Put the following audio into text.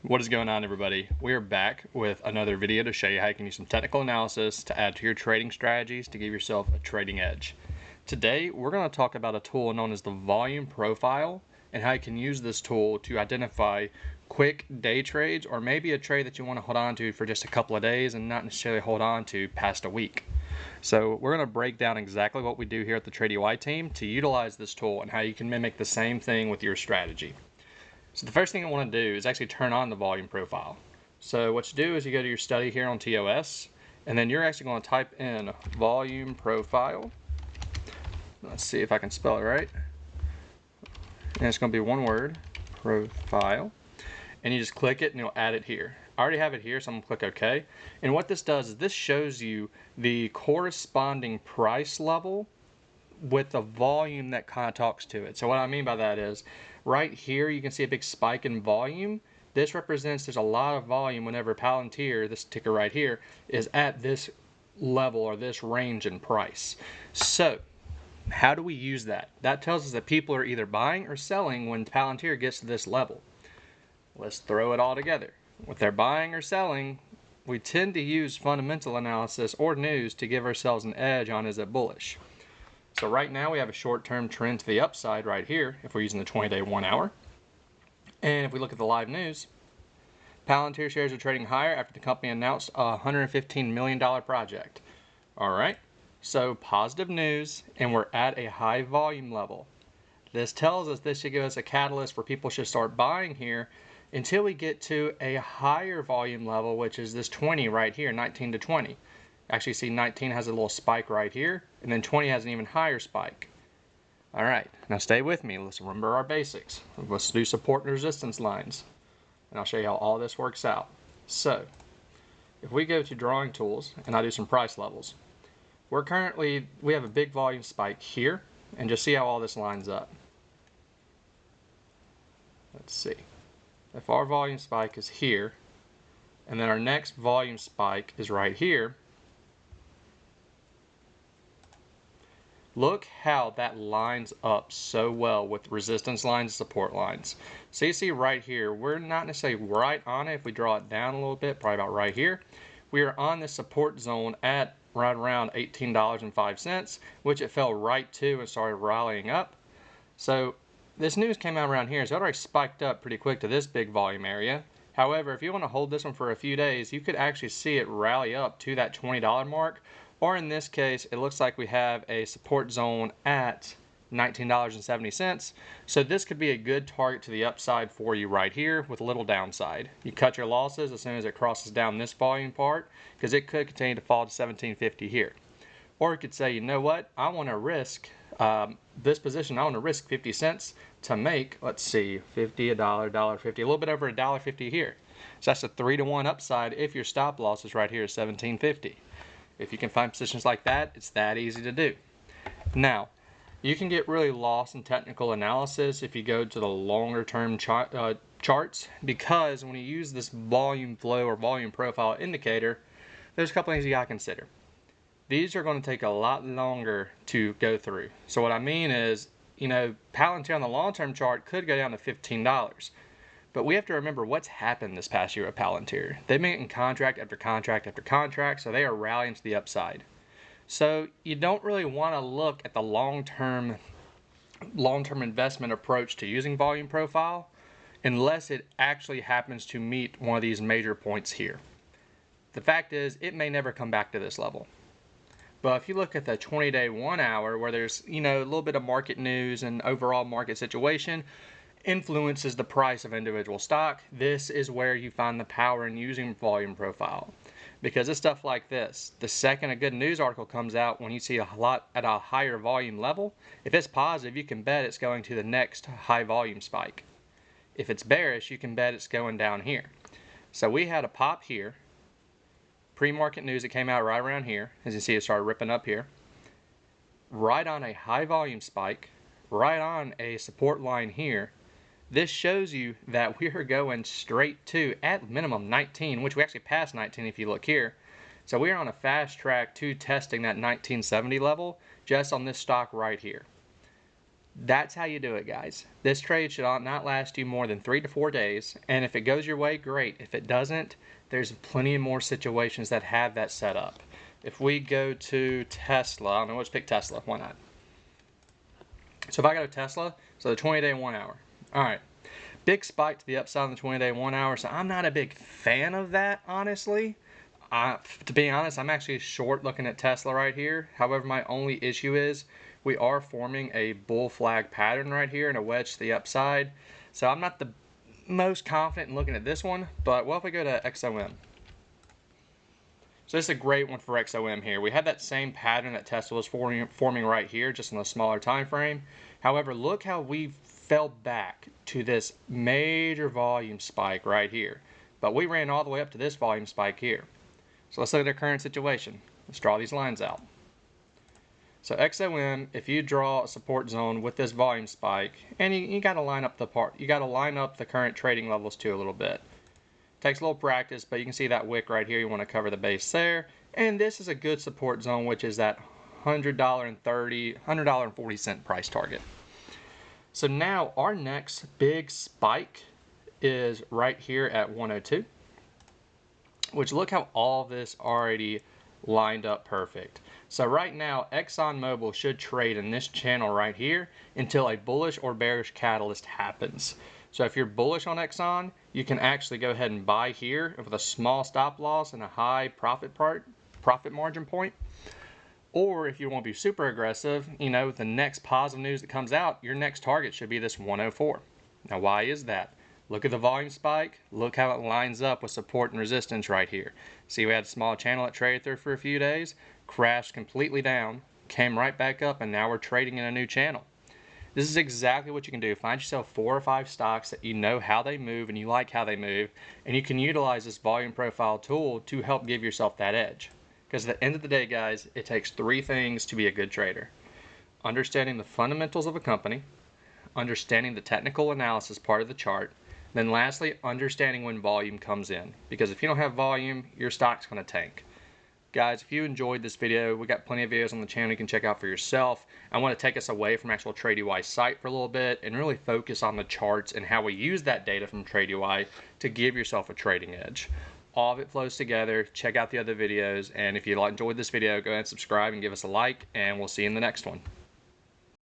What is going on, everybody? We are back with another video to show you how you can use some technical analysis to add to your trading strategies to give yourself a trading edge. Today, we're going to talk about a tool known as the volume profile and how you can use this tool to identify quick day trades or maybe a trade that you want to hold on to for just a couple of days and not necessarily hold on to past a week. So we're going to break down exactly what we do here at the TradeUI team to utilize this tool and how you can mimic the same thing with your strategy. So the first thing I want to do is actually turn on the volume profile. So what you do is you go to your study here on TOS, and then you're actually going to type in volume profile. Let's see if I can spell it right. And it's going to be one word, profile. And you just click it and you'll add it here. I already have it here, so I'm going to click OK. And what this does is this shows you the corresponding price level with the volume that kind of talks to it. So what I mean by that is right here you can see a big spike in volume. This represents there's a lot of volume whenever Palantir, this ticker right here, is at this level or this range in price. So how do we use that? That tells us that people are either buying or selling when Palantir gets to this level. Let's throw it all together. If they're buying or selling, we tend to use fundamental analysis or news to give ourselves an edge on is it bullish. So right now we have a short-term trend to the upside right here if we're using the 20-day 1 hour. And if we look at the live news, Palantir shares are trading higher after the company announced a $115 million project. All right, so positive news, and we're at a high volume level. This tells us this should give us a catalyst where people should start buying here until we get to a higher volume level, which is this 20 right here, 19 to 20. Actually, see 19 has a little spike right here, and then 20 has an even higher spike. All right, now stay with me. Let's remember our basics. Let's do support and resistance lines, and I'll show you how all this works out. So, if we go to drawing tools, and I do some price levels, we have a big volume spike here, and just see how all this lines up. Let's see. If our volume spike is here, and then our next volume spike is right here, look how that lines up so well with resistance lines and support lines. So you see right here, we're not necessarily right on it. If we draw it down a little bit, probably about right here, we are on the support zone at right around $18.05, which it fell right to and started rallying up. So this news came out around here, so it already spiked up pretty quick to this big volume area. However, if you want to hold this one for a few days, you could actually see it rally up to that $20 mark. Or in this case, it looks like we have a support zone at $19.70. So this could be a good target to the upside for you right here with a little downside. You cut your losses as soon as it crosses down this volume part because it could continue to fall to $17.50 here. Or you could say, you know what, I want to risk this position. I want to risk 50 cents to make, let's see, 50, $1, $1.50, a little bit over $1.50 here. So that's a 3-to-1 upside if your stop loss is right here at $17.50. If you can find positions like that, it's that easy to do. Now, you can get really lost in technical analysis if you go to the longer term charts, because when you use this volume flow or volume profile indicator, there's a couple things you got to consider. These are going to take a lot longer to go through. So what I mean is, Palantir on the long-term chart could go down to $15. But we have to remember what's happened this past year at Palantir. They've been in contract after contract after contract, so they are rallying to the upside. So you don't really want to look at the long-term investment approach to using volume profile unless it actually happens to meet one of these major points here. The fact is, it may never come back to this level. But if you look at the 20-day 1 hour where there's, a little bit of market news and overall market situation, influences the price of individual stock, this is where you find the power in using volume profile. Because it's stuff like this. The second a good news article comes out, when you see a lot at a higher volume level, if it's positive, you can bet it's going to the next high volume spike. If it's bearish, you can bet it's going down here. So we had a pop here. Pre-market news that came out right around here. As you see, it started ripping up here. Right on a high volume spike. Right on a support line here. This shows you that we are going straight to, at minimum, 19, which we actually passed 19 if you look here. So we are on a fast track to testing that 1970 level just on this stock right here. That's how you do it, guys. This trade should not last you more than 3 to 4 days, and if it goes your way, great. If it doesn't, there's plenty more situations that have that set up. If we go to Tesla, I don't know, let's pick Tesla, why not? So if I go to Tesla, so the 20-day 1 hour. All right, big spike to the upside on the 20-day 1 hour, so I'm not a big fan of that, honestly. To be honest, I'm actually short looking at Tesla right here. However, my only issue is we are forming a bull flag pattern right here and a wedge to the upside. So I'm not the most confident in looking at this one, but what if we go to XOM? So this is a great one for XOM here. We had that same pattern that Tesla was forming right here, just in a smaller time frame. However, look how we fell back to this major volume spike right here. But we ran all the way up to this volume spike here. So let's look at our current situation. Let's draw these lines out. So XOM, if you draw a support zone with this volume spike, and you got to line up the current trading levels too a little bit. Takes a little practice, but you can see that wick right here. You want to cover the base there, and this is a good support zone, which is that $100.40 price target. So now our next big spike is right here at 102. Which look how all this already lined up perfect. So right now, ExxonMobil should trade in this channel right here until a bullish or bearish catalyst happens. So if you're bullish on Exxon, you can actually go ahead and buy here with a small stop loss and a high profit margin point. Or if you want to be super aggressive, you know, the next positive news that comes out, your next target should be this 104. Now, why is that? Look at the volume spike. Look how it lines up with support and resistance right here. See, we had a small channel that traded through for a few days, crashed completely down, came right back up, and now we're trading in a new channel. This is exactly what you can do. Find yourself 4 or 5 stocks that you know how they move and you like how they move, and you can utilize this volume profile tool to help give yourself that edge. Because at the end of the day, guys, it takes 3 things to be a good trader. Understanding the fundamentals of a company, understanding the technical analysis part of the chart, then lastly, understanding when volume comes in. Because if you don't have volume, your stock's going to tank. Guys, if you enjoyed this video, we got plenty of videos on the channel you can check out for yourself. I want to take us away from actual TradeUI site for a little bit and really focus on the charts and how we use that data from TradeUI to give yourself a trading edge. All of it flows together. Check out the other videos, and if you enjoyed this video, go ahead and subscribe and give us a like, and we'll see you in the next one.